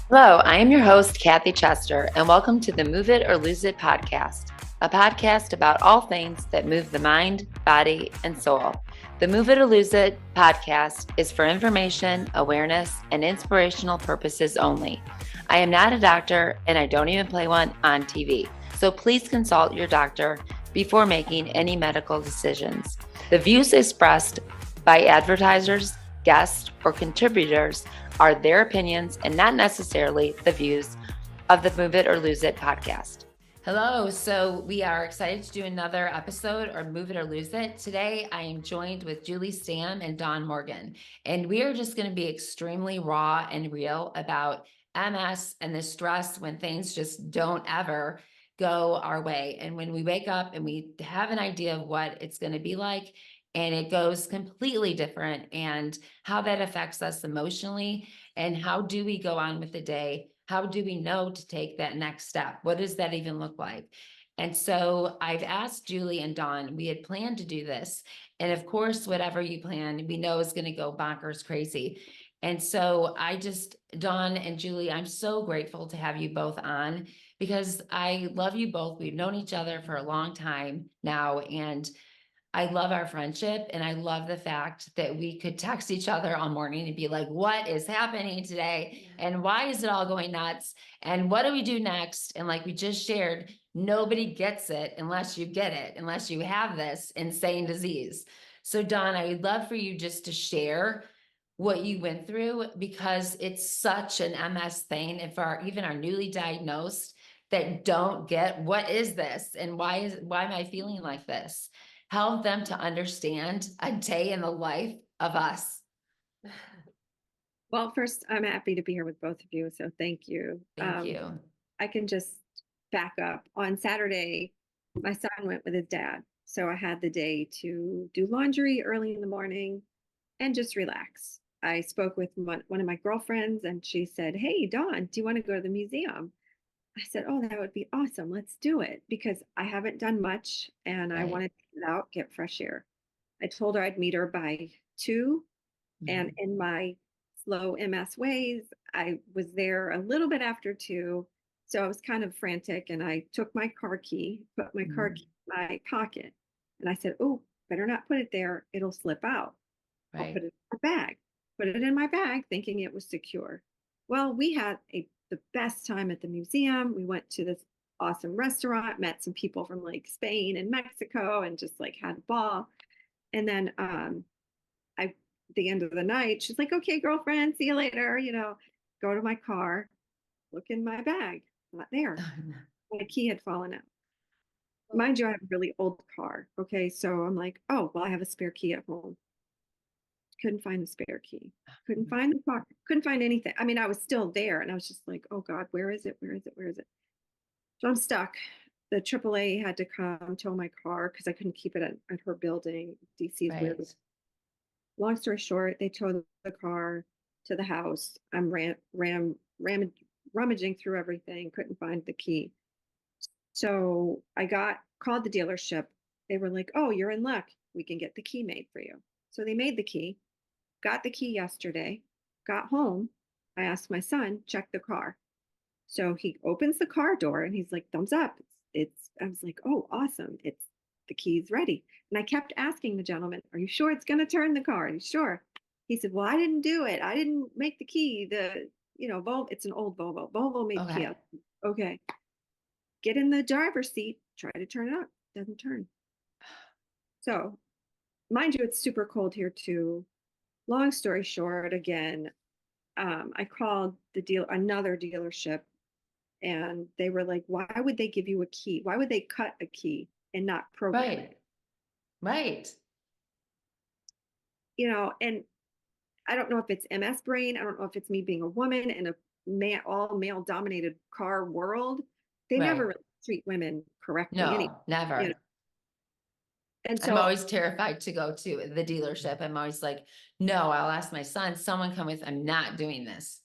Hello, I am your host, Kathy Chester, and welcome to the Move It or Lose It podcast, a podcast about all things that move the mind, body, and soul. The Move It or Lose It podcast is for information, awareness, and inspirational purposes only. I am not a doctor, and I don't even play one on TV, so please consult your doctor before making any medical decisions. The views expressed by advertisers, guests, or contributors are their opinions and not necessarily the views of the Move It or Lose It podcast. Hello. So we are excited to do another episode or Move It or Lose It. Today, I am joined with Julie Stamm and Dawn Morgan, and we are just going to be extremely raw and real about MS and the stress when things just don't ever go our way. And when we wake up and we have an idea of what it's going to be like, and it goes completely different, and how that affects us emotionally, and how do we go on with the day? How do we know to take that next step? What does that even look like? And so I've asked Julie and Dawn, we had planned to do this. And of course, whatever you plan, we know is going to go bonkers crazy. And so Dawn and Julie, I'm so grateful to have you both on because I love you both. We've known each other for a long time now. And I love our friendship, and I love the fact that we could text each other all morning and be like, what is happening today? And why is it all going nuts? And what do we do next? And like we just shared, nobody gets it unless you get it, unless you have this insane disease. So Dawn, I would love for you just to share what you went through because it's such an MS thing. And for even our newly diagnosed that don't get what is this and why am I feeling like this? Help them to understand a day in the life of us. Well, first, I'm happy to be here with both of you, so thank you. Thank you. I can just back up. On Saturday, my son went with his dad, so I had the day to do laundry early in the morning and just relax. I spoke with one of my girlfriends, and she said, "Hey, Dawn, do you want to go to the museum?" I said, "Oh, that would be awesome. Let's do it," because I haven't done much and I Right. wanted to get out, get fresh air. I told her I'd meet her by 2. And Mhm. in my slow MS ways, I was there a little bit after 2. So I was kind of frantic and I took my car key, put my car Mhm. key in my pocket. And I said, "Oh, better not put it there. It'll slip out. I'll put Right. it in my bag." Put it in my bag thinking it was secure. Well, we had the best time at the museum. We went to this awesome restaurant, met some people from like Spain and Mexico, and just like had a ball. And then I the end of the night, she's like, "Okay, girlfriend, see you later." Go to my car, look in my bag, not there. My key had fallen out. Mind you, I have a really old car. Okay, so I'm like, "Oh, well, I have a spare key at home." Couldn't find the spare key. Couldn't find the car. Couldn't find anything. I mean, I was still there, and I was just like, "Oh God, where is it? Where is it? Where is it?" So I'm stuck. The AAA had to come tow my car because I couldn't keep it at her building. DC is weird. Right. Long story short, they towed the car to the house. I'm rummaging through everything, couldn't find the key. So I got called the dealership. They were like, "Oh, you're in luck. We can get the key made for you." So they made the key, got the key yesterday, got home. I asked my son, check the car. So he opens the car door and he's like, "Thumbs up." I was like, "Oh, awesome. The key's ready." And I kept asking the gentleman, "Are you sure it's going to turn the car? Are you sure?" He said, "Well, I didn't do it. I didn't make the key. Volvo, it's an old Volvo. Volvo made key Okay. up." Okay. Get in the driver's seat, try to turn it up. Doesn't turn. So, mind you, it's super cold here too. Long story short, again, I called another dealership, and they were like, "Why would they give you a key? Why would they cut a key and not program it?" Right. Right. And I don't know if it's MS brain. I don't know if it's me being a woman in a all male dominated car world. They never Right. really treat women correctly anyway. No, You know, never. and I'm so always terrified to go to the dealership. I'm always like, no, I'll ask my son, someone come with, I'm not doing this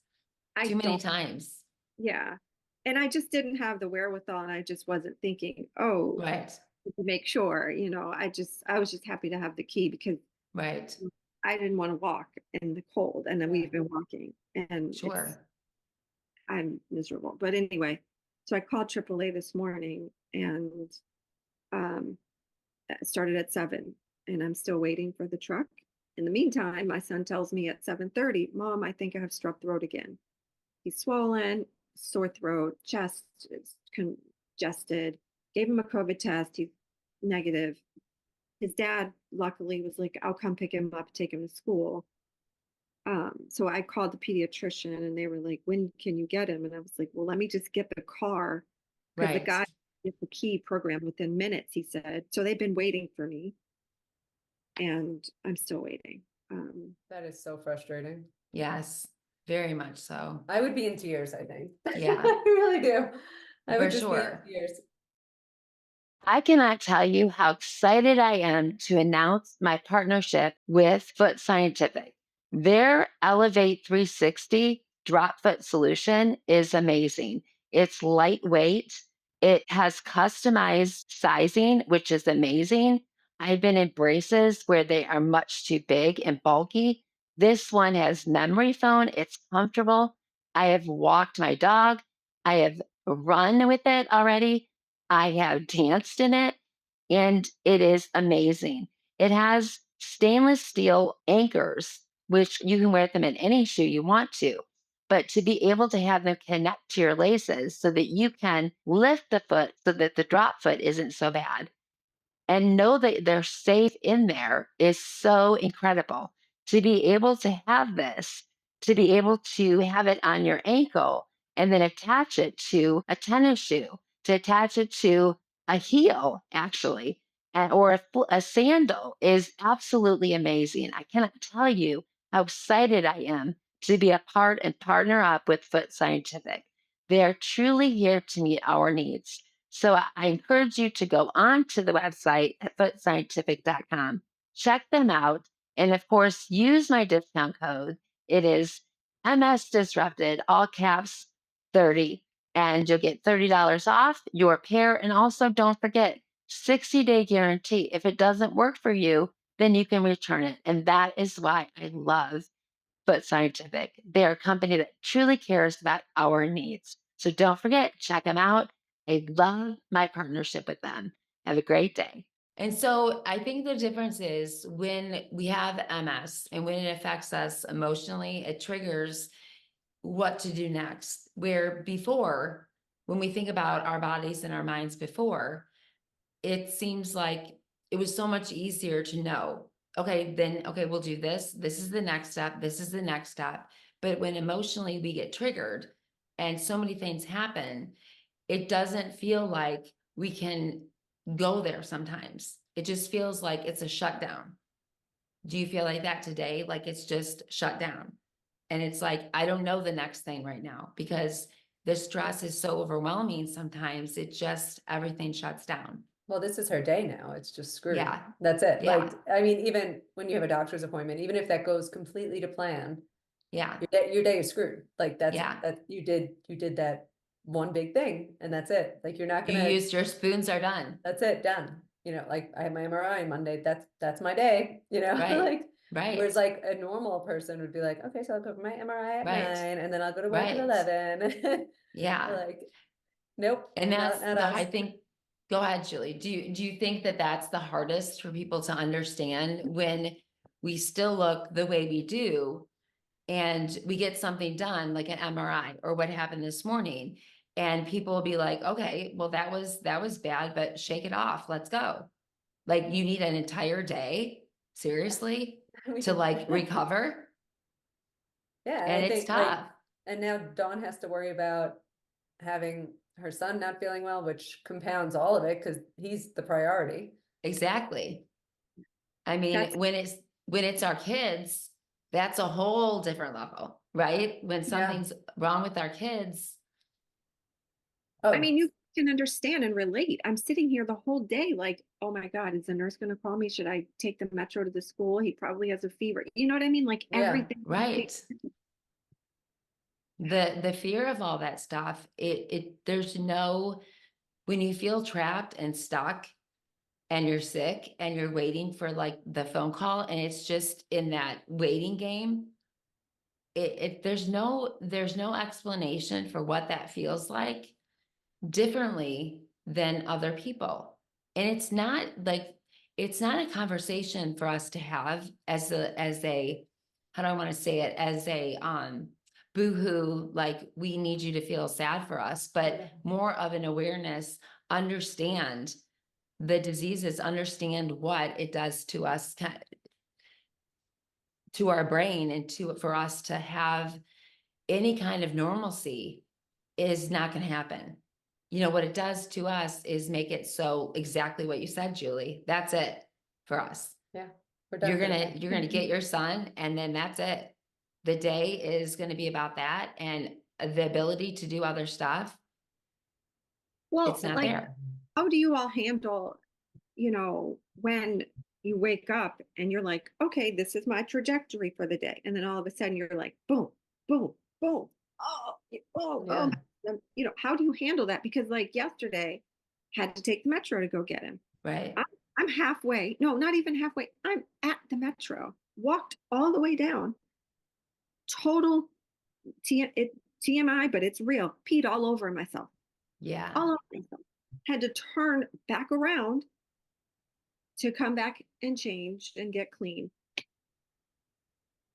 I too many don't, times. yeah. And I just didn't have the wherewithal, and I just wasn't thinking, "Oh, Right. to make sure." I was just happy to have the key because Right. I didn't want to walk in the cold, and then we've been walking, and Sure. I'm miserable. But anyway, so I called AAA this morning and um, it started at 7 and I'm still waiting for the truck. In the meantime, my son tells me at 7:30, Mom, I think I have strep throat again. He's swollen, sore throat, chest is congested. Gave him a COVID test. He's negative. His dad, luckily, was like, I'll come pick him up, take him to school. So I called the pediatrician and they were like, when can you get him? And I was like, well, let me just get the car because the Right. guy is the key program within minutes, he said. So they've been waiting for me and I'm still waiting. That is so frustrating. Yes, very much so. I would be in tears, I think. Yeah. I really do. I For would just be in sure. tears. I cannot tell you how excited I am to announce my partnership with Foot Scientific. Their Elevate 360 drop foot solution is amazing. It's lightweight. It has customized sizing, which is amazing. I've been in braces where they are much too big and bulky. This one has memory foam. It's comfortable. I have walked my dog. I have run with it already. I have danced in it and it is amazing. It has stainless steel anchors, which you can wear them in any shoe you want to. But to be able to have them connect to your laces so that you can lift the foot so that the drop foot isn't so bad and know that they're safe in there is so incredible. To be able to have this, to be able to have it on your ankle and then attach it to a tennis shoe, to attach it to a heel, actually, or a sandal is absolutely amazing. I cannot tell you how excited I am to be a part and partner up with Foot Scientific. They are truly here to meet our needs. So I encourage you to go on to the website at footscientific.com, check them out, and of course, use my discount code. It is MS Disrupted, all caps 30, and you'll get $30 off your pair. And also, don't forget 60-day guarantee. If it doesn't work for you, then you can return it. And that is why I love Foot Scientific. They're a company that truly cares about our needs. So don't forget, check them out. I love my partnership with them. Have a great day. And so I think the difference is when we have MS and when it affects us emotionally, it triggers what to do next. Where before, when we think about our bodies and our minds before, it seems like it was so much easier to know, okay, then, okay, we'll do this. This is the next step. This is the next step. But when emotionally we get triggered and so many things happen, it doesn't feel like we can go there sometimes. It just feels like it's a shutdown. Do you feel like that today? Like it's just shut down. And it's like, I don't know the next thing right now because the stress is so overwhelming sometimes. It just, everything shuts down. Well, this is her day now. It's just screwed. Yeah. That's it. Yeah. Like, I mean, even when you have a doctor's appointment, even if that goes completely to plan, Yeah. your day is screwed. Like that's Yeah. that you did that one big thing and that's it. Like you're not You gonna used your spoons are done. that's it, done. You know, like I had my MRI Monday, that's my day, you know, Right. like Right. whereas like a normal person would be like, okay, so I'll go for my MRI at Right. 9 and then I'll go to work at Right. 11. Yeah. Like, nope, And not that's the, us. I think, go ahead, Julie. Do you think that that's the hardest for people to understand when we still look the way we do and we get something done like an MRI or what happened this morning and people will be like, okay, well that was bad, but shake it off. Let's go. Like you need an entire day, seriously, I mean, to like recover. yeah, and And I it's think like, tough. and now Dawn has to worry about having her son not feeling well, which compounds all of it because he's the priority. Exactly. I mean, That's when it's our kids, that's a whole different level, right? When something's wrong with our kids. Oh, I mean, you can understand and relate. I'm sitting here the whole day, like, oh my God, is the nurse going to call me? Should I take the metro to the school? He probably has a fever. You know what I mean? Like yeah, everything. Right. The fear of all that stuff, there's no, when you feel trapped and stuck and you're sick and you're waiting for like the phone call and it's just in that waiting game, there's no explanation for what that feels like differently than other people. And it's not a conversation for us to have as a, how do I want to say it, as a, boohoo, like we need you to feel sad for us, but more of an awareness, understand the diseases, understand what it does to us, to our brain, and for us to have any kind of normalcy is not going to happen. You know, what it does to us is make it so exactly what you said, Julie. That's it for us. Yeah. We're done You're for the gonna day. get your son, and then that's it. The day is gonna be about that, and the ability to do other stuff, Well, it's not like, there. how do you all handle, when you wake up and you're like, okay, this is my trajectory for the day. And then all of a sudden you're like, boom, boom, boom. Oh, oh, Yeah. how do you handle that? Because like yesterday, had to take the metro to go get him. Right. I'm halfway. No, not even halfway. I'm at the metro. Walked all the way down. Total TMI, but it's real. Peed all over myself. Yeah. All over myself. Had to turn back around to come back and change and get clean.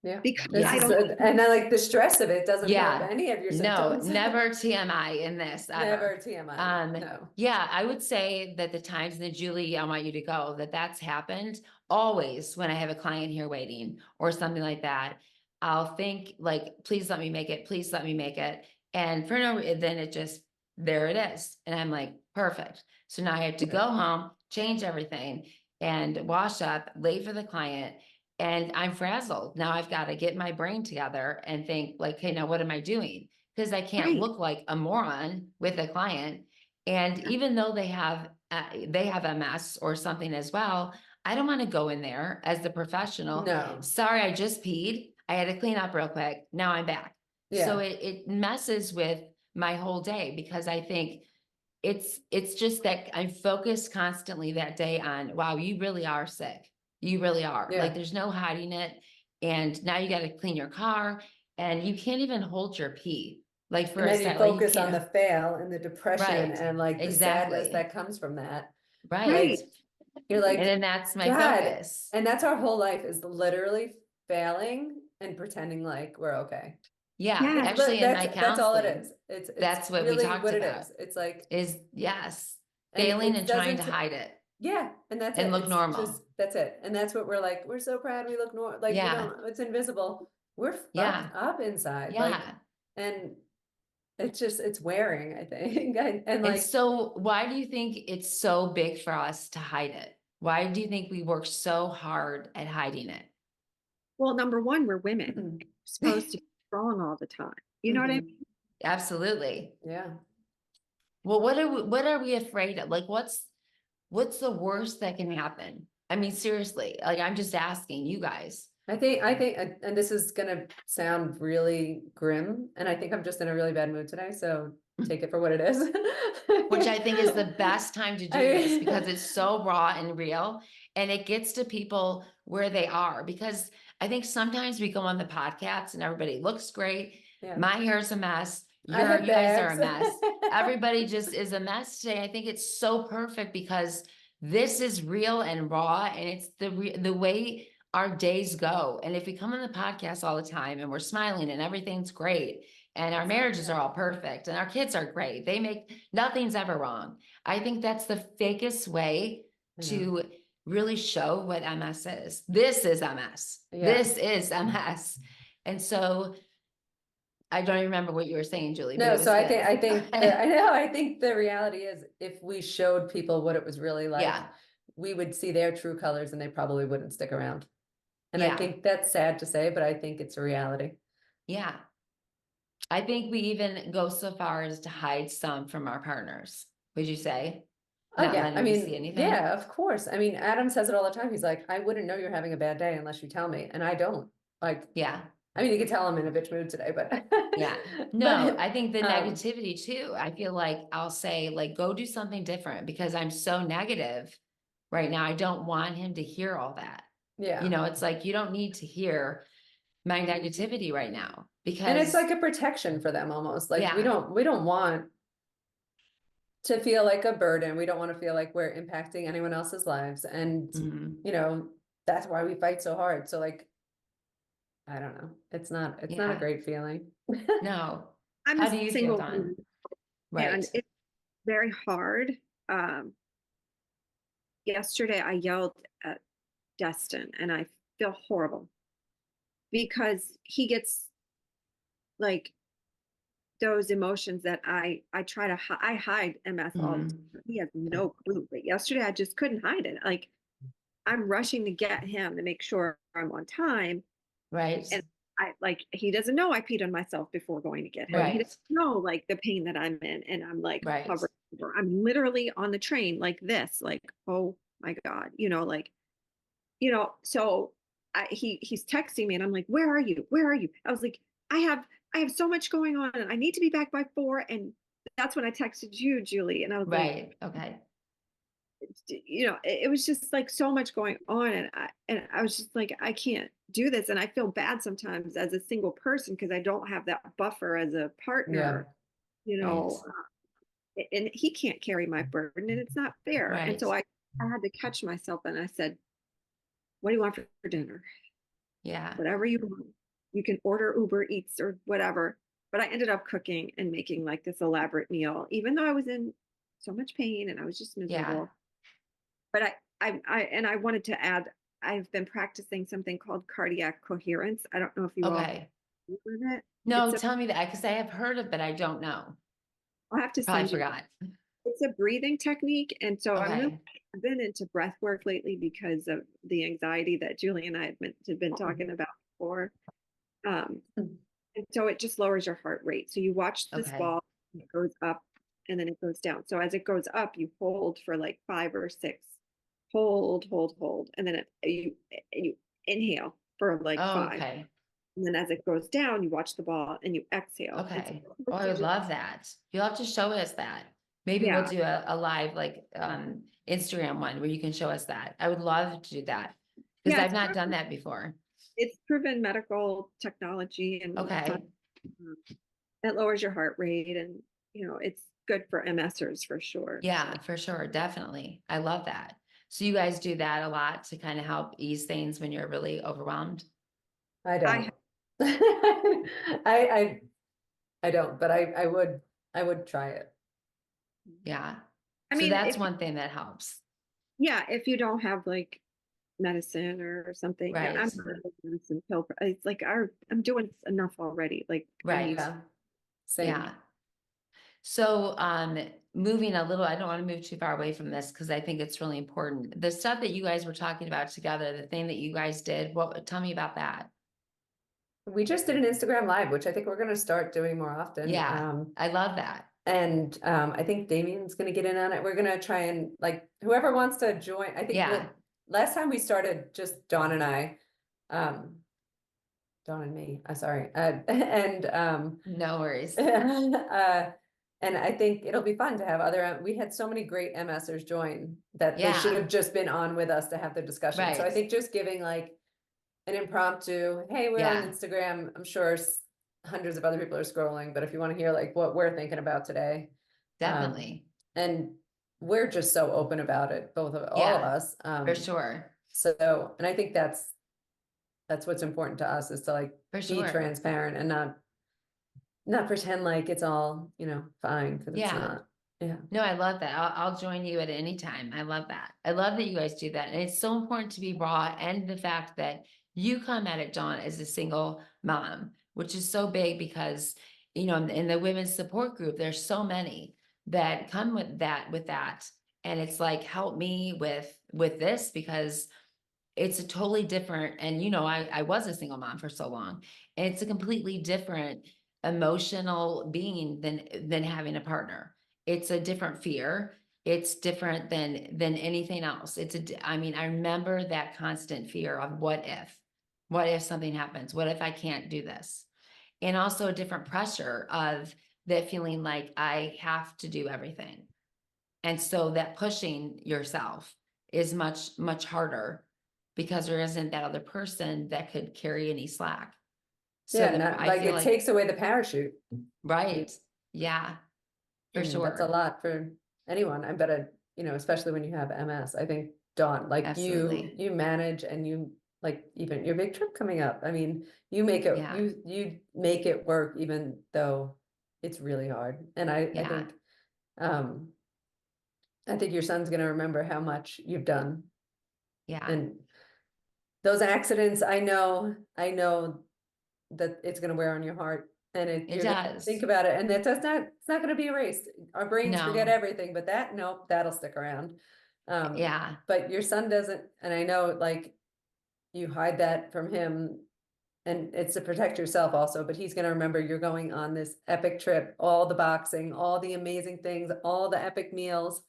Yeah. Because This I is don't. and then like the stress of it doesn't help Yeah. any of your No, symptoms. never TMI in this ever. Never TMI. No. Yeah, I would say that the times that Julie, I want you to go, that's happened always when I have a client here waiting or something like that. I'll think like, please let me make it. Please let me make it. And for then it just, there it is. And I'm like, perfect. So now I have to go home, change everything and wash up, late for the client. And I'm frazzled. Now I've got to get my brain together and think like, okay, now what am I doing? Because I can't Right. look like a moron with a client. And even though they have MS or something as well, I don't want to go in there as the professional. No. Sorry, I just peed. I had to clean up real quick. Now I'm back. So Yeah. it messes with my whole day because I think it's just that I'm focused constantly that day on, wow, you really are sick. You really are. Yeah. Like there's no hiding it. And now you got to clean your car and you can't even hold your pee. Like for And a then you second, like focus on the can't. fail and the depression Right. and like the sadness Exactly. that comes from that. Right. Like you're And like, then that's my God. focus. And that's our whole life is literally failing and pretending like we're okay. Yeah. Yeah. Actually, in my That's all it counseling, is. It's that's what we really talked what it about. is. It's like Yes, and failing it and trying to doesn't hide it yeah, and that's and it. look It's normal. just that's it. And that's what we're like, we're so proud we look normal. Like we Yeah. don't, it's invisible. We're fucked Yeah. up inside. Yeah. Like, and it's wearing, I think. And like, so why do you think it's so big for us to hide it? Why do you think we work so hard at hiding it? Well, number one, we're women. We're supposed to be strong all the time. You know what I mean? Absolutely. Yeah. Well, what are we afraid of? Like, what's the worst that can happen? I mean, seriously, like I'm just asking you guys. I think, and this is gonna sound really grim, and I think I'm just in a really bad mood today, so take it for what it is. Which I think is the best time to do this because it's so raw and real and it gets to people where they are. Because I think sometimes we go on the podcast and everybody looks great. Yeah. My hair's a mess. You I have guys are a bags. mess. Everybody just is a mess today. I think it's so perfect because this is real and raw and it's the way our days go. And if we come on the podcast all the time and we're smiling and everything's great and our marriages are all perfect and our kids are great, nothing's ever wrong. I think that's the fakest way to really show what MS is. This is MS. Yeah. This is MS. And so I don't even remember what you were saying, Julie. No, but so I think the reality is if we showed people what it was really like, Yeah. we would see their true colors and they probably wouldn't stick around. And I Yeah. think that's sad to say, but I think it's a reality. Yeah. I think we even go so far as to hide some from our partners. Would you say? Not Yeah, letting I me mean, see anything? yeah, of course. I mean, Adam says it all the time. He's like, I wouldn't know you're having a bad day unless you tell me. And I don't. Like, Yeah. I mean, you can tell I'm in a bitch mood today, but Yeah. No, but, I think the negativity too. I feel like I'll say, like, go do something different because I'm so negative right now. I don't want him to hear all that. yeah. You know, it's like you don't need to hear my negativity right now, because And it's like a protection for them almost. Like we Yeah. don't want to feel like a burden. We don't want to feel like we're impacting anyone else's lives. And, Mhm. you know, that's why we fight so hard. So like, I don't know. It's not a Yeah. great feeling. No. I'm How a do you feel, single Dawn? woman, Right. and it's very hard. Um, Yesterday I yelled at Destin, and I feel horrible because he gets like those emotions that I try to I hide MS all the Mhm. time. He has no clue. But yesterday I just couldn't hide it. Like I'm rushing to get him to make sure I'm on time. Right. And I like he doesn't know I peed on myself before going to get him. He Right. doesn't know like the pain that I'm in. And I'm like Right. hovering over. I'm literally on the train like this, like, oh my God, like, so he's texting me and I'm like, where are you? Where are you? I was like, I have so much going on and I need to be back by 4. And that's when I texted you, Julie. And I was like, Right. Okay. it was just like so much going on. And I was just like, I can't do this. And I feel bad sometimes as a single person because I don't have that buffer as a Yeah. partner, you know, and he can't carry my burden and it's not fair. And Right. so I had to catch myself and I said, what do you want for dinner? Yeah. Whatever you want. You can order Uber Eats or whatever. But I ended up cooking and making like this elaborate meal, even though I was in so much pain and I was just Yeah. miserable. But I wanted to add, I've been practicing something called cardiac coherence. I don't know if you all Okay. with it. No, It's a, tell me that because I have heard of it. I don't know. I'll have to Probably send you. forgot. It's a breathing technique, and so Okay. I've been into breath work lately because of the anxiety that Julie and I had been talking about before. Um, and so it just lowers your heart rate. So you watch this Okay. ball, it goes up and then it goes down. So as it goes up, you hold for like 5 or 6. Hold. And then you inhale for like 5. Okay. And then as it goes down, you watch the ball and you exhale. And Okay. so Oh, I would love that. You'll have to show us that. Maybe we'll yeah. do a live like Instagram one where you can show us that. I would love to do that because Yeah, I've not done that before. it's proven medical technology and Okay. it lowers your heart rate and it's good for MSers for sure. Yeah, for sure. Definitely. I love that. So you guys do that a lot to kind of help ease things when you're really overwhelmed? I I don't. I don't, but I would try it. Yeah. I So mean that's one thing that helps. if you don't have like medicine or something, Right. I'm not a medicine pill. It's like I'm doing enough already. Like I Right. need Yeah. Same. Yeah. So, moving a little, I don't want to move too far away from this because I think it's really important. The stuff that you guys were talking about together, the thing that you guys did, tell me about that. We just did an Instagram live, which I think we're going to start doing more often. Yeah, I love that. And I think Damien's going to get in on it. We're going to try and like whoever wants to join. I think Yeah. last time we started just Dawn and I, Dawn and me. I'm sorry, and No worries. and I think it'll be fun to have other. We had so many great MSers join that they should Yeah. have just been on with us to have the discussion. So I Right. think just giving like an impromptu, hey, we're Yeah. on Instagram. I'm sure hundreds of other people are scrolling, but if you want to hear like what we're thinking about today, Definitely. and we're just so open about it, all of Yeah, us. for sure. So, and I think that's what's important to us is to like For be sure. transparent and not pretend like it's all, fine, because it's Yeah. not. Yeah. No, I love that. I'll join you at any time. I love that. I love that you guys do that. And it's so important to be raw, and the fact that you come at it, Dawn, as a single mom, which is so big because, in the women's support group, there's so many that come with that. And it's like, help me with this because it's a totally different, and I was a single mom for so long, and it's a completely different emotional being than having a partner. It's a different fear. It's different than anything else. I mean, I remember that constant fear of what if something happens? What if I can't do this? And also a different pressure of that feeling like I have to do everything. And so that pushing yourself is much, much harder because there isn't that other person that could carry any slack. So Yeah, not, I like feel it like, takes away the parachute. right. Yeah, for And that's a sure. lot for anyone. I bet it, especially when you have MS. I think Dawn, like Absolutely. you manage and you like even your big trip coming up. I mean, you make it Yeah. you make it work even though it's really hard. And Yeah. um I think your son's gonna remember how much you've done. Yeah. And those accidents, I know that it's going to wear on your heart, and It you're going to think does. about it, and that's not, it's not going to be erased. Our brains forget No. everything, but nope, that'll stick around. Yeah. But your son doesn't, and I know like you hide that from him, and it's to protect yourself also, but he's going to remember you're going on this epic trip, all the boxing, all the amazing things, all the epic meals,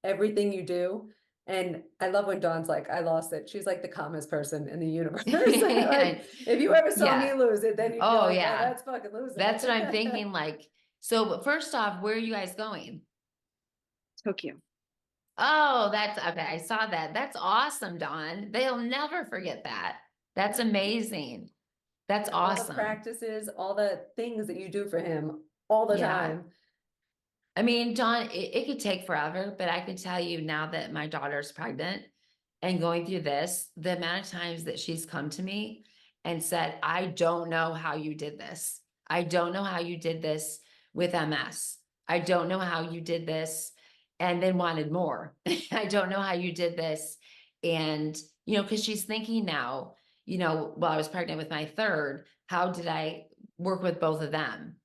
everything you do. And I love when Dawn's like, I lost it. She's like the calmest person in the universe. Like, if you ever saw me Yeah. lose it, then you'd be Oh, like, oh, yeah. that's fucking losing That's what I'm it. thinking. Like, so first off, where are you guys going? Tokyo. Oh, that's okay. I saw that. That's awesome, Dawn. They'll never forget that. That's amazing. That's All the awesome. practices, all the things that you do for him all the Yeah. time. I mean, Dawn, it could take forever, but I can tell you now that my daughter's pregnant and going through this, the amount of times that she's come to me and said, I don't know how you did this. I don't know how you did this with MS. I don't know how you did this, and then wanted more. I don't know how you did this. And, because she's thinking now, while I was pregnant with my third, how did I work with both of them?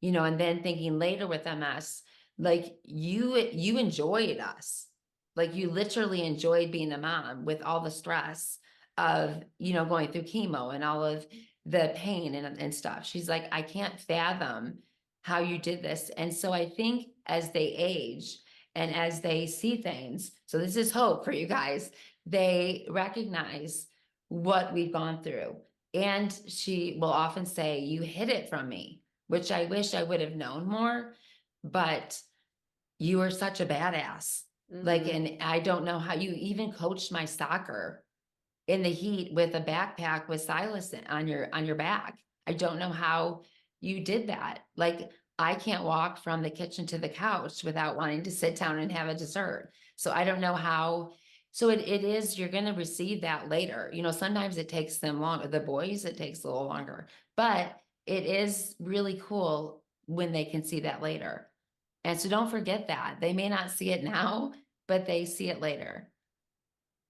And then thinking later with MS, like you enjoyed us. Like you literally enjoyed being a mom with all the stress of, going through chemo and all of the pain and stuff. She's like, I can't fathom how you did this. And so I think as they age and as they see things, so this is hope for you guys, they recognize what we've gone through. And she will often say, you hid it from me, which I wish I would have known more, but you were such a badass. Like, Mhm. and I don't know how you even coached my soccer in the heat with a backpack with solace on your back. I don't know how you did that. Like, I can't walk from the kitchen to the couch without wanting to sit down and have a dessert. So I don't know how. So it is, you're going to receive that later. Sometimes it takes them longer. The boys, it takes a little longer, but it is really cool when they can see that later. And so don't forget that. They may not see it now, but they see it later.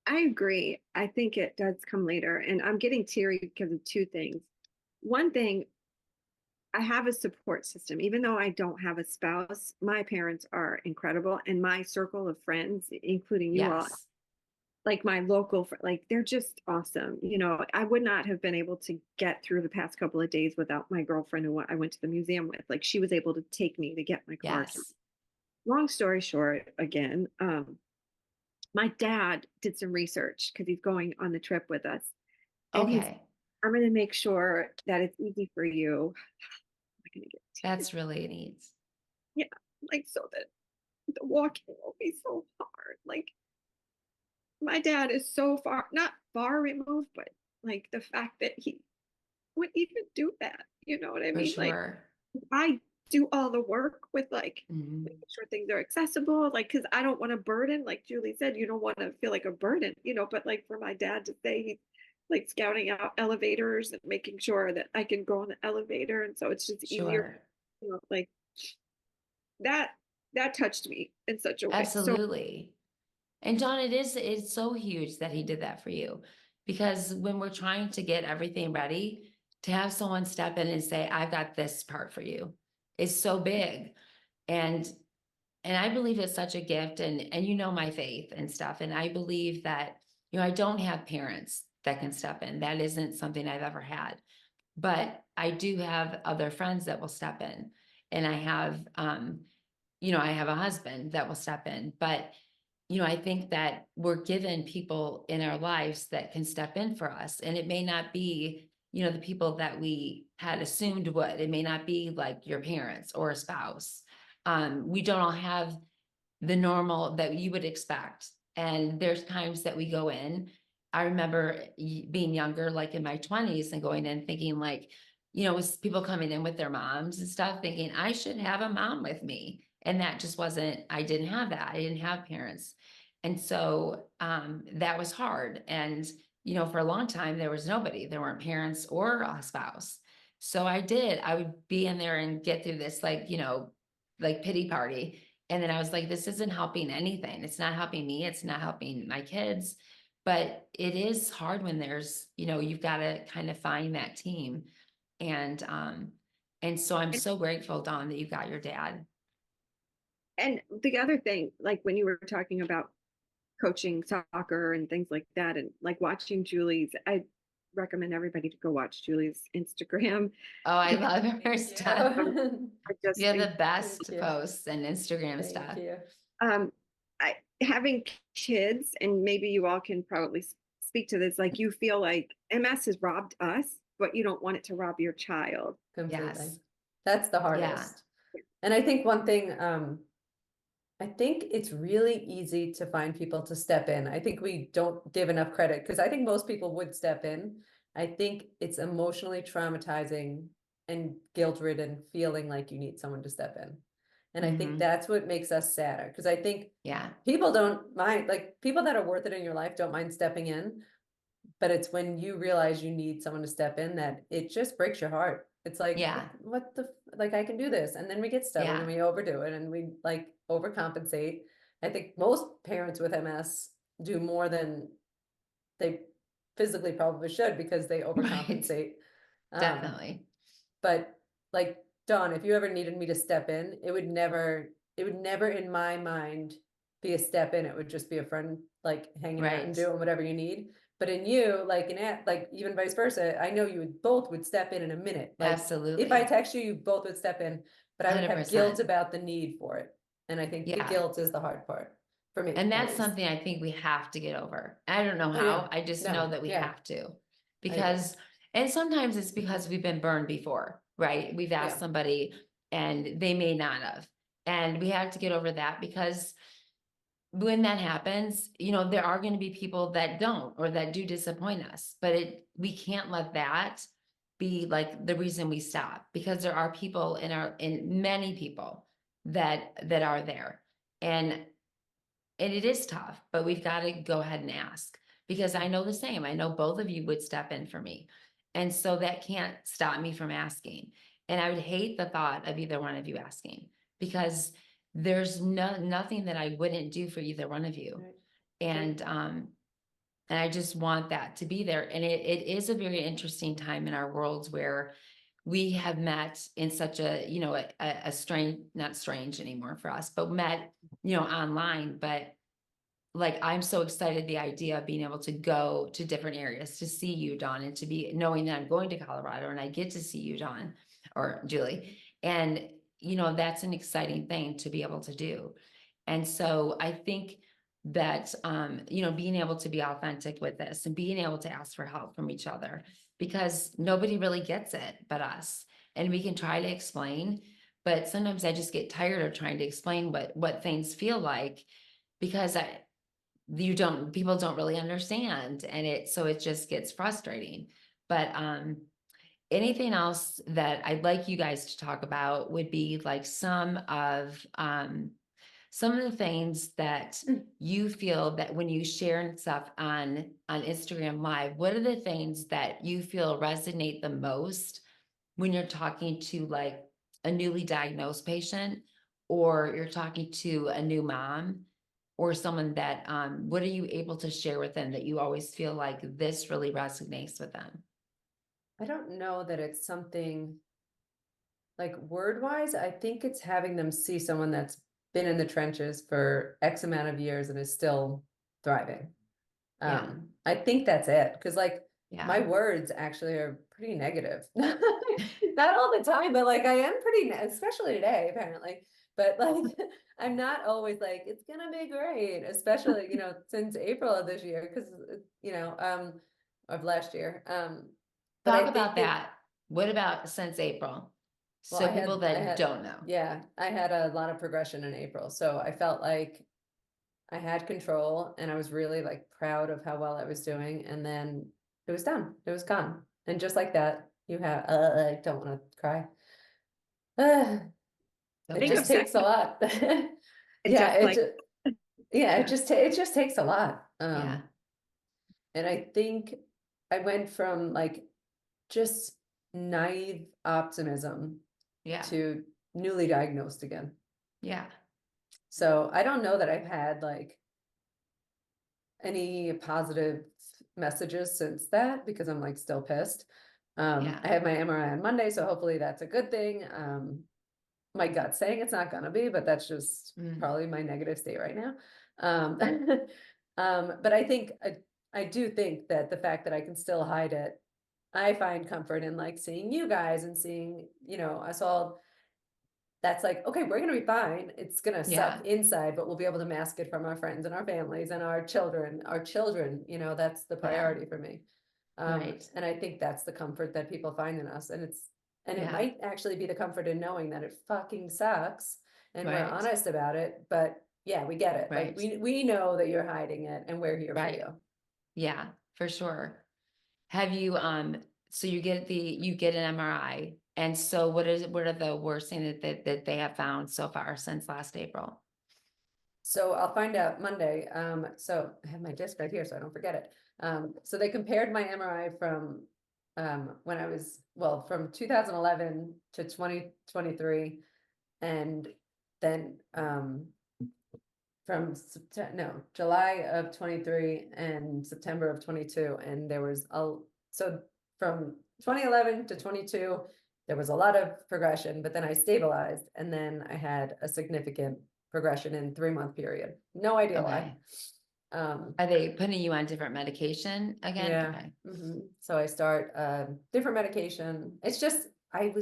I agree. I think it does come later. And I'm getting teary because of two things. One thing, I have a support system. Even though I don't have a spouse, my parents are incredible. And my circle of friends, including you all, Yes. like my local, like they're just awesome. I would not have been able to get through the past couple of days without my girlfriend who I went to the museum with. Like she was able to take me to get my car. Yes. Long story short, again, my dad did some research because he's going on the trip with us. And Okay. I'm going to make sure that it's easy for you. I'm going to get That's really neat. yeah, like so that the walking will be so hard. Like my dad is so far, not far removed, but like the fact that he would even do that, you know what I For mean? Like sure. I do all the work with like Mhm. making sure things are accessible, like because I don't want to burden, like Julie said, you don't want to feel like a burden, but like for my dad to say he's like scouting out elevators and making sure that I can go in the elevator. And so it's just easier, Sure. like that that touched me in such a way. So Absolutely. And John, it's so huge that he did that for you, because when we're trying to get everything ready, to have someone step in and say, I've got this part for you, is so big. And I believe it's such a gift, and my faith and stuff. And I believe that, I don't have parents that can step in. That isn't something I've ever had. But I do have other friends that will step in. And I have I have a husband that will step in. But I think that we're given people in our lives that can step in for us. And it may not be, the people that we had assumed would. It may not be like your parents or a spouse. We don't all have the normal that you would expect. And there's times that we go in. I remember being younger, like in my 20s, and going in thinking like, with people coming in with their moms and stuff, thinking I should have a mom with me. And that just wasn't, I didn't have that. I didn't have parents. And so that was hard. And, for a long time, there was nobody, there weren't parents or a spouse. So I would be in there and get through this, like pity party. And then I was like, this isn't helping anything. It's not helping me. It's not helping my kids. But it is hard when there's, you've got to kind of find that team. And so I'm so grateful, Dawn, that you got your dad. And the other thing, like when you were talking about coaching soccer and things like that, and like watching Julie's, I recommend everybody to go watch Julie's Instagram. Oh, I love her stuff. I just You have think, the best you. posts and Instagram Thank stuff. you. I having kids, and maybe you all can probably speak to this, like you feel like MS has robbed us, but you don't want it to rob your child. Completely. Yes. That's the hardest. And I think one thing, I think it's really easy to find people to step in. I think we don't give enough credit because I think most people would step in. I think it's emotionally traumatizing and guilt-ridden feeling like you need someone to step in. And I think that's what makes us sadder because I think people don't mind, like people that are worth it in your life don't mind stepping in. But it's when you realize you need someone to step in that it just breaks your heart. It's like, what the, like, I can do this. And then we get stubborn and we overdo it and we like overcompensate. I think most parents with MS do more than they physically probably should because they overcompensate. Definitely. But like, Dawn, if you ever needed me to step in, it would never in my mind be a step in. It would just be a friend like hanging out and doing whatever you need. But in you, like like even vice versa, I know you would both would step in a minute. Like, absolutely. If I text you, you both would step in, but I would have 100%. guilt about the need for it. And I think the guilt is the hard part for me. And that's something I think we have to get over. I don't know how, I just know that we have to, because, and sometimes it's because we've been burned before, right? We've asked somebody and they may not have, and we have to get over that because when that happens, there are going to be people that don't, or that do disappoint us, but we can't let that be like the reason we stop, because there are people in many people that are there. And it is tough, but we've got to go ahead and ask, because I know the same. I know both of you would step in for me. And so that can't stop me from asking. And I would hate the thought of either one of you asking, because there's nothing that I wouldn't do for either one of you. And I just want that to be there. And it is a very interesting time in our worlds where we have met in such a strange, not strange anymore for us, but met, online. But like, I'm so excited, the idea of being able to go to different areas to see you, Dawn, and to be knowing that I'm going to Colorado and I get to see you, Dawn or Julie. And, that's an exciting thing to be able to do. And so I think that, being able to be authentic with this and being able to ask for help from each other, because nobody really gets it but us. And we can try to explain, but sometimes I just get tired of trying to explain what things feel like, because people don't really understand. And so it just gets frustrating. But, anything else that I'd like you guys to talk about would be like some of the things that you feel that when you share stuff on Instagram Live, what are the things that you feel resonate the most when you're talking to like a newly diagnosed patient, or you're talking to a new mom, or someone that, what are you able to share with them that you always feel like this really resonates with them? I don't know that it's something like word wise. I think it's having them see someone that's been in the trenches for X amount of years and is still thriving. I think that's it. Cause like my words actually are pretty negative. Not all the time, but like I am pretty, especially today, apparently. But like, I'm not always like, it's gonna be great, especially, since April of this year, cause of last year. But Talk about that. What about since April? So people that don't know. Yeah, I had a lot of progression in April. So I felt like I had control and I was really like proud of how well I was doing. And then it was done. It was gone. And just like that, you have, I don't want to cry. Uh, it Think just of takes a sex lot. and Yeah, just like, yeah, yeah. it just takes a lot. Yeah. And I think I went from like just naive optimism Yeah. to newly diagnosed again. Yeah. So I don't know that I've had like any positive messages since that because I'm like still pissed. Yeah. I had my MRI on Monday, so hopefully that's a good thing. My gut's saying it's not gonna be, but that's just Mm. probably my negative state right now. Um, but I think I do think that the fact that I can still hide it, I find comfort in like seeing you guys and seeing, you know, us all. That's like, okay, we're gonna be fine. It's gonna Yeah. suck inside, but we'll be able to mask it from our friends and our families and our children. Our children, you know, that's the Yeah. priority for me. Right. And I think that's the comfort that people find in us. And it Yeah. might actually be the comfort in knowing that it fucking sucks and we're Right. honest about it. But yeah, we get it. Like Right. we know that you're hiding it and we're here for Right. you. Yeah, for sure. Have you, so you get an MRI. And so what are the worst thing that they have found so far since last April? So I'll find out Monday. So I have my disc right here, so I don't forget it. So they compared my MRI from when I was, well, from 2011 to 2023, and then from July of 23 and September of 22, and there was so from 2011 to 22, there was a lot of progression, but then I stabilized, and then I had a significant progression in 3-month period. No idea why. Are they putting you on different medication again? Yeah. Okay. So I start different medication. It's just I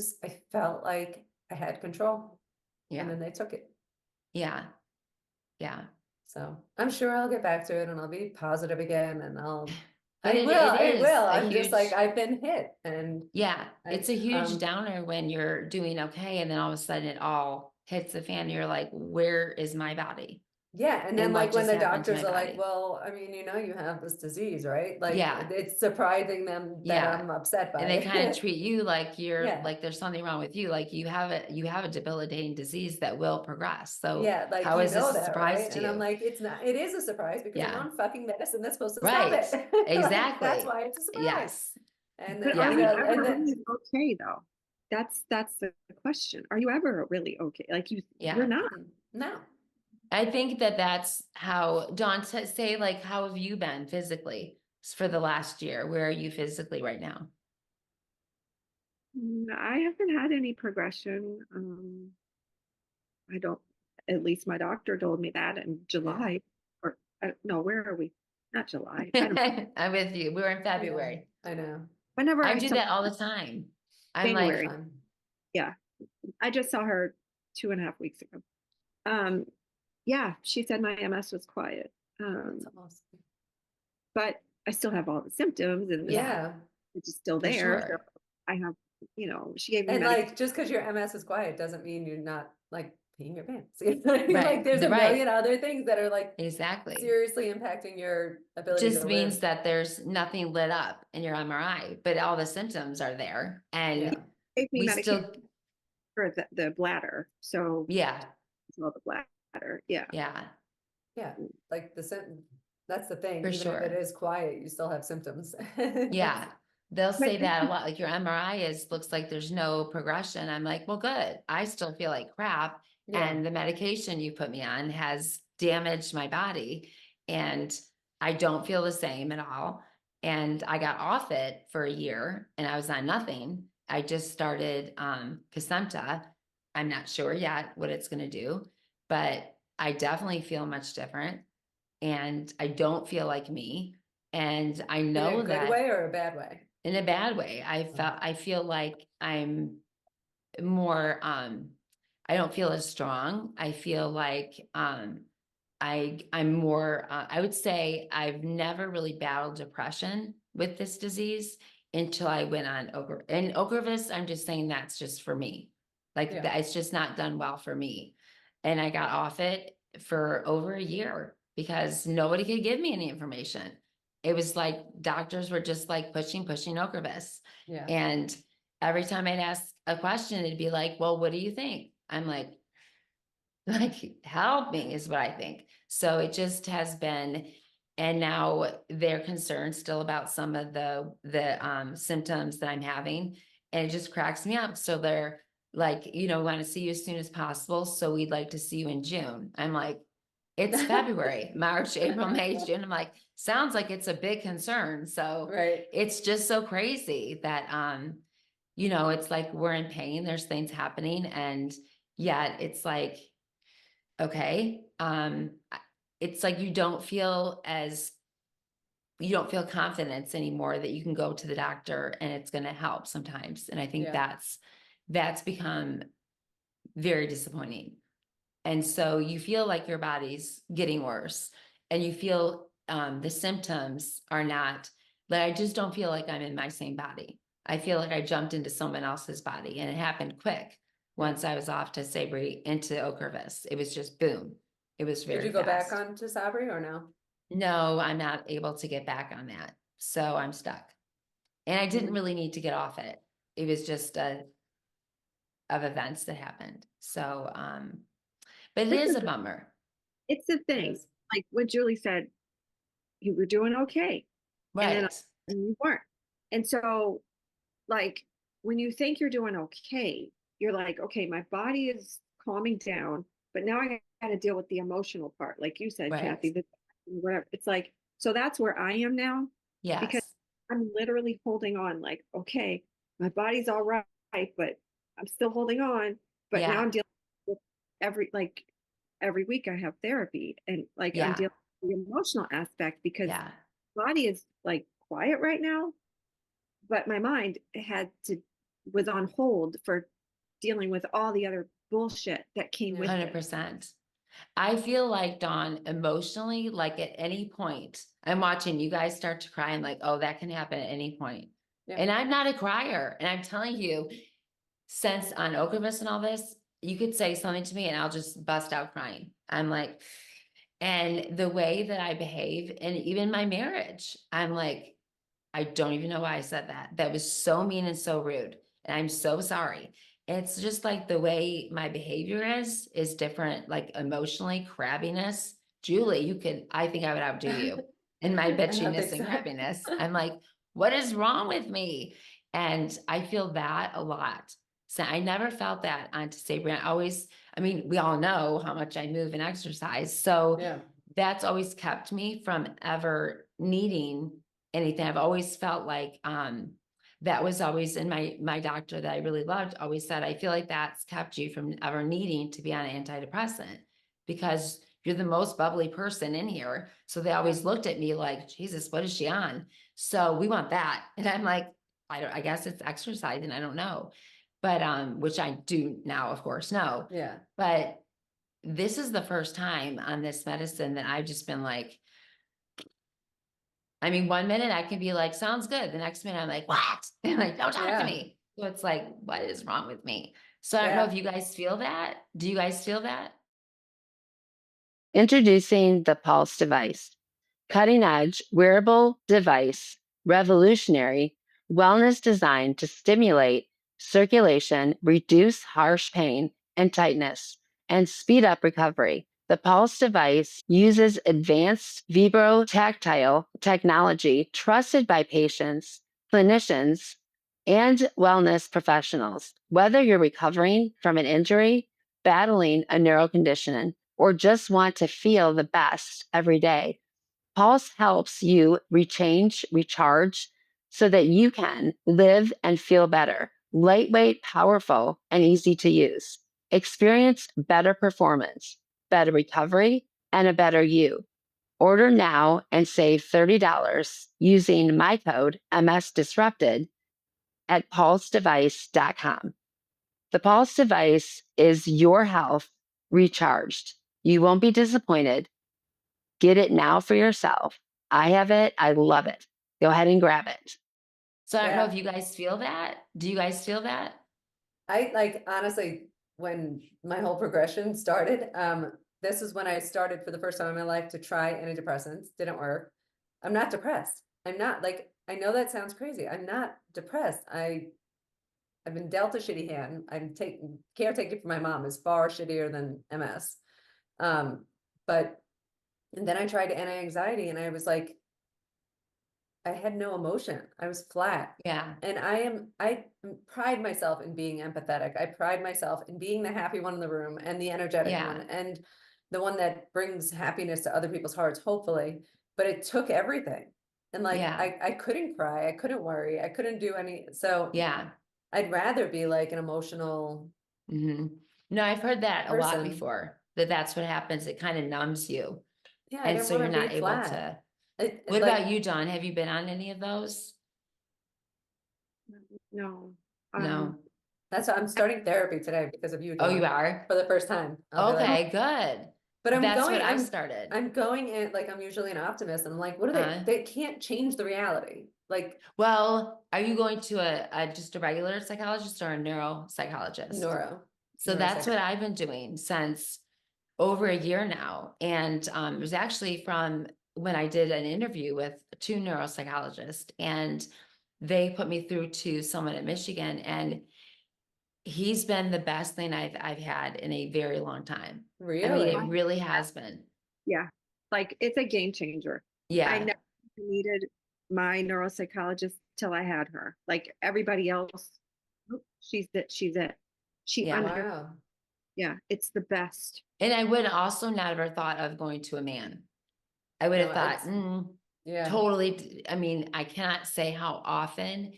felt like I had control, and Yeah. then they took it. Yeah. Yeah. So I'm sure I'll get back to it and I'll be positive again and But it I is will. a I'm just like, huge, I've been hit and yeah, it's a huge um, downer when you're doing okay. And then all of a sudden it all hits the fan. And you're like, where is my body? yeah. And then And what like when just the happened to doctors my are like, body? well, I mean, you know, you have this disease, right? Like Yeah. it's surprising them that Yeah. I'm upset by And they kind of it. treat you like you're Yeah. like there's something wrong with you. Like you have a debilitating disease that will progress. So Yeah, like how you is this know a that, surprise right? to And I'm you? like, it's not, it is a surprise because I'm Yeah. on fucking medicine that's supposed to stop Right. it. Like, that's Exactly. why it's a surprise. Yes. And But then, are you you Yeah. know, and ever then really okay though? That's the question. Are you ever really okay? Like you're Yeah. not. no. I think that's how Dawn say, like, how have you been physically for the last year? Where are you physically right now? I haven't had any progression. I don't, at least my doctor told me that in July or no, where are we? Not July. I don't I'm with you. We were in I know. February. I know. whenever I I do saw that all the time. I'm January. like, Fun. Yeah. I just saw her 2.5 weeks ago. Um, yeah, she said my MS was quiet. That's awesome. But I still have all the symptoms and Yeah. it's still for there. So sure. I have, she gave me And medication. like, just because your MS is quiet doesn't mean you're not like peeing your pants. You know what I mean? Right. Like, there's a Right. million other things that are like Exactly. seriously impacting your ability Just to means live. that there's nothing lit up in your MRI, but all the symptoms are there. And Yeah. Gave me we medication still, for the bladder. So yeah, it's all the bladder. Yeah. yeah, Yeah. Like that's the thing. for Even if it sure. is quiet, you still have symptoms. Yeah. They'll But say that a lot. Like your MRI looks like there's no progression. I'm like, well, good. I still feel like crap. Yeah. And the medication you put me on has damaged my body. And I don't feel the same at all. And I got off it for a year and I was on nothing. I just started Kesimpta. I'm not sure yet what it's going to do, but I definitely feel much different. And I don't feel like me. And I In a know good that way or a bad way? in a bad way. I feel like I'm more I don't feel as strong. I feel like I'm more I would say I've never really battled depression with this disease until I went on Ocrevus. And Ocrevus, I'm just saying that's just for me. Like Yeah. it's just not done well for me. And I got off it for over a year because nobody could give me any information. It was like doctors were just like pushing Ocrevus. Yeah. And every time I'd ask a question, it'd be like, well, what do you think? I'm like, help me is what I think. So it just has been, and now they're concerned still about some of the symptoms that I'm having, and it just cracks me up. So they're like, we want to see you as soon as possible. So we'd like to see you in June. I'm like, it's February, March, April, May, June. I'm like, sounds like it's a big concern. So Right. it's just so crazy that it's like we're in pain. There's things happening, and yet it's like, okay, it's like you don't feel confidence anymore that you can go to the doctor and it's going to help sometimes. And I think Yeah. that's become very disappointing. And so you feel like your body's getting worse, and you feel the symptoms are not, like, I just don't feel like I'm in my same body. I feel like I jumped into someone else's body, and it happened quick. Once I was off to Sabri into Ocrevus, it was just boom. It was Did very you go back fast. on to Sabri or no? No, I'm not able to get back on that. So I'm stuck. And I didn't Mhm. really need to get off it. It was just of events that happened. So but it This is is a bummer. it's the thing. Yes. Like what Julie said, you were doing okay. And then Right. you weren't. And so like when you think you're doing okay, you're like, okay, my body is calming down, but now I got to deal with the emotional part. Like you said, Right. Kathy, whatever. It's like, so that's where I am now because Yes. I'm literally holding on, like, okay, my body's all right, but I'm still holding on. But now Yeah. I'm dealing with every week I have therapy and like I'm Yeah. dealing with the emotional aspect because Yeah. body is like quiet right now, but my mind was on hold for dealing with all the other bullshit that came Yeah. with it. 100%. I feel like, Dawn, emotionally, like at any point, I'm watching you guys start to cry. I'm like, oh, that can happen at any point. Yeah. And I'm not a crier. And I'm telling you, since on Ocrevus and all this, you could say something to me and I'll just bust out crying. I'm like, and the way that I behave, and even my marriage, I'm like, I don't even know why I said that. That was so mean and so rude. And I'm so sorry. It's just like the way my behavior is different, like emotionally, crabbiness. Julie, I think I would outdo you in my I don't bitchiness think and so. crabbiness. I'm like, what is wrong with me? And I feel that a lot. So I never felt that on Sabri. We all know how much I move and exercise. So Yeah. that's always kept me from ever needing anything. I've always felt like that was always in my doctor that I really loved always said, I feel like that's kept you from ever needing to be on an antidepressant because you're the most bubbly person in here. So they always looked at me like, Jesus, what is she on? So we want that. And I'm like, I guess it's exercise and I don't know. But which I do now, of course, know. Yeah. But this is the first time on this medicine that I've just been like, 1 minute I can be like, sounds good. The next minute I'm like, what? And like, don't talk to Yeah. me. So it's like, what is wrong with me? So I don't know Yeah. if you guys feel that. Do you guys feel that? Introducing the Pulse device, cutting edge wearable device, revolutionary wellness designed to stimulate circulation, reduce harsh pain and tightness, and speed up recovery. The Pulse device uses advanced vibrotactile technology trusted by patients, clinicians, and wellness professionals. Whether you're recovering from an injury, battling a neurocondition, or just want to feel the best every day, Pulse helps you recharge so that you can live and feel better. Lightweight, powerful, and easy to use. Experience better performance, better recovery, and a better you. Order now and save $30 using my code MSDisrupted at pulsedevice.com. The Pulse device is your health recharged. You won't be disappointed. Get it now for yourself. I have it. I love it. Go ahead and grab it. So I don't know Yeah. if you guys feel that. Do you guys feel that? I like honestly, when my whole progression started, this is when I started for the first time in my life to try antidepressants. Didn't work. I'm not depressed. I'm not like, I know that sounds crazy. I'm not depressed. I've been dealt a shitty hand. Caretaking for my mom is far shittier than MS. But and then I tried anti-anxiety and I was like, I had no emotion. I was flat. Yeah. And I pride myself in being empathetic. I pride myself in being the happy one in the room and the energetic Yeah. one and the one that brings happiness to other people's hearts, hopefully. But it took everything. And like, Yeah. I couldn't cry. I couldn't worry. I couldn't do any. So Yeah. I'd rather be like an emotional hmm No, I've heard that a lot person. before, that's what happens. It kind of numbs you. Yeah, I And didn't so you're want to not be able flat. to. It, What like, about you, Dawn? Have you been on any of those? No. No. that's why I'm starting therapy today because of you, Oh, Dawn, you are? for the first time. I'll be like, Okay, good. but That's what I started. I'm going in, like, I'm usually an optimist and I'm like, what are Uh-huh. they can't change the reality. Like, Well, are you going to just a regular psychologist or a neuropsychologist? So that's what I've been doing since over a year now. And it was actually from when I did an interview with 2 neuropsychologists, and they put me through to someone at Michigan, and he's been the best thing I've had in a very long time. I mean, really? it really has been. Yeah. Like it's a game changer. I Yeah. never needed my neuropsychologist till I had her. Like everybody else, "Oh, she's it. She Yeah. Wow. yeah, it's the best. And I would also never thought of going to a man. I would have No, thought, it's- Yeah. totally. I mean, I cannot say how often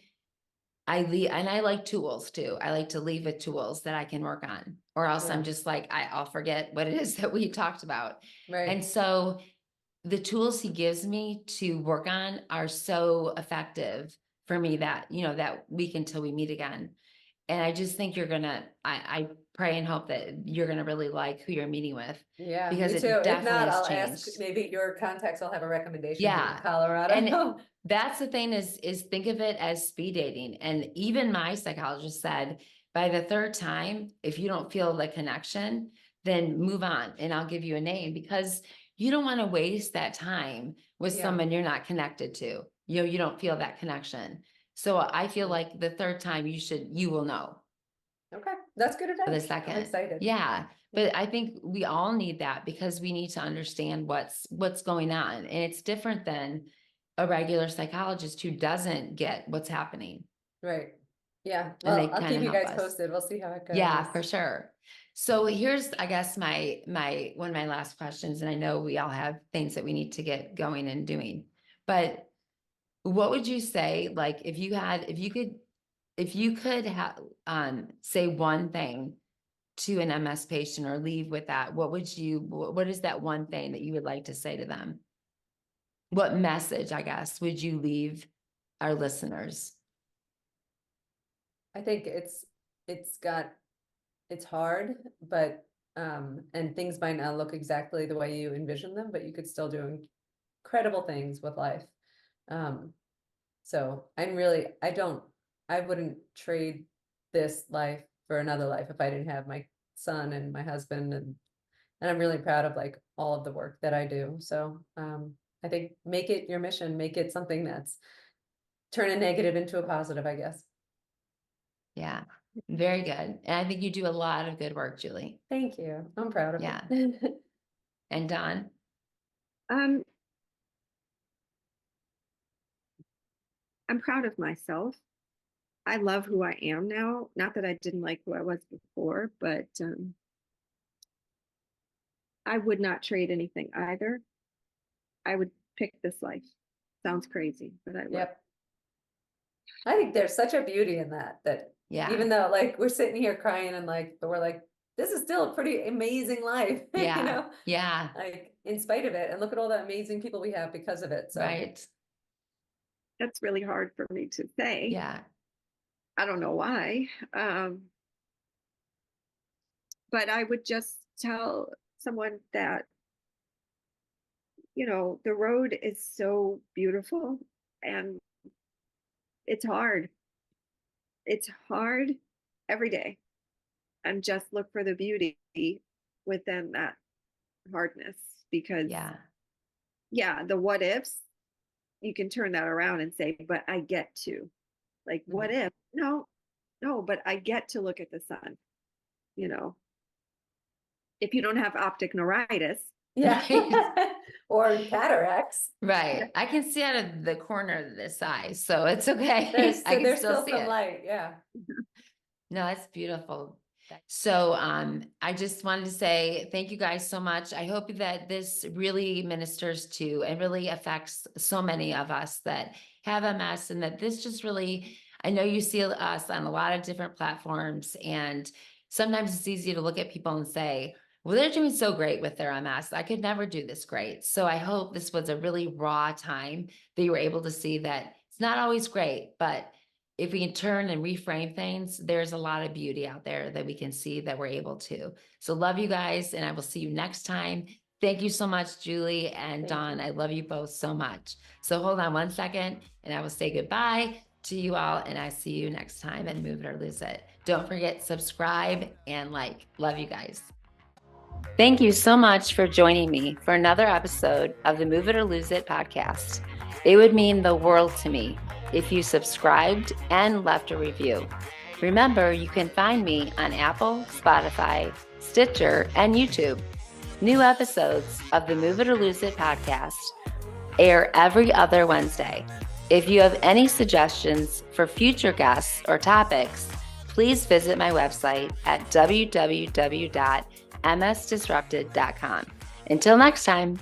I leave, and I like tools too. I like to leave with tools that I can work on, or else Yeah. I'm just like, I'll forget what it is that we talked about. Right. And so the tools he gives me to work on are so effective for me that, that week until we meet again. And I just think I pray and hope that you're gonna really like who you're meeting with, Yeah, because me it too. If definitely not, has I'll ask, changed. maybe your contacts will have a recommendation Yeah. from Colorado. And that's the thing is think of it as speed dating. And even my psychologist said, by the 3rd time, if you don't feel the connection, then move on and I'll give you a name, because you don't want to waste that time with Yeah. someone you're not connected to. You don't feel that connection. So I feel like the 3rd time you will know. Okay, that's good For the advice. I'm second. excited. Yeah. But I think we all need that, because we need to understand what's going on. And it's different than a regular psychologist who doesn't get what's happening. Right. Yeah. And they Well, I'll kind keep of you help guys us. posted. We'll see how it goes. Yeah, for sure. So here's, I guess, my one of my last questions, and I know we all have things that we need to get going and doing, but what would you say, like, if you could have say one thing to an MS patient or leave with that, what is that one thing that you would like to say to them? What message, I guess, would you leave our listeners? I think it's hard, but and things might not look exactly the way you envision them, but you could still do incredible things with life. So I wouldn't trade this life for another life if I didn't have my son and my husband, and I'm really proud of like all of the work that I do. So I think make it your mission, make it something that's turn a negative into a positive, I guess. Yeah, very good. And I think you do a lot of good work, Julie. Thank you. I'm proud of Yeah. it. And Dawn? I'm proud of myself. I love who I am now. Not that I didn't like who I was before, but I would not trade anything either. I would pick this life. Sounds crazy, but I would. Yep. I think there's such a beauty in that Yeah. even though like we're sitting here crying and like, but we're like, this is still a pretty amazing life, Yeah. you know, Yeah. like in spite of it, and look at all the amazing people we have because of it. So Right. That's really hard for me to say. Yeah. I don't know why. But I would just tell someone that, the road is so beautiful and it's hard. It's hard every day, and just look for the beauty within that hardness, because the what ifs, you can turn that around and say, but I get to, like, what if? No, No, but I get to look at the sun, you know. If you don't have optic neuritis, Yeah. Or cataracts. Right. I can see out of the corner of this eye, so it's okay. There's, I can there's still still see some it. light, yeah. No, that's beautiful. So I just wanted to say thank you guys so much. I hope that this really ministers to and really affects so many of us that have MS, and that this just really, I know you see us on a lot of different platforms, and sometimes it's easy to look at people and say, well, they're doing so great with their MS. I could never do this great. So I hope this was a really raw time that you were able to see that it's not always great, but if we can turn and reframe things, there's a lot of beauty out there that we can see that we're able to. So love you guys, and I will see you next time. Thank you so much, Julie and Thank Dawn. you. I love you both so much. So hold on one second, and I will say goodbye to you all, and I see you next time and Move It or Lose It. Don't forget, subscribe and like. Love you guys. Thank you so much for joining me for another episode of the Move It or Lose It podcast. It would mean the world to me if you subscribed and left a review. Remember, you can find me on Apple, Spotify, Stitcher, and YouTube. New episodes of the Move It or Lose It podcast air every other Wednesday. If you have any suggestions for future guests or topics, please visit my website at www.msdisrupted.com. Until next time.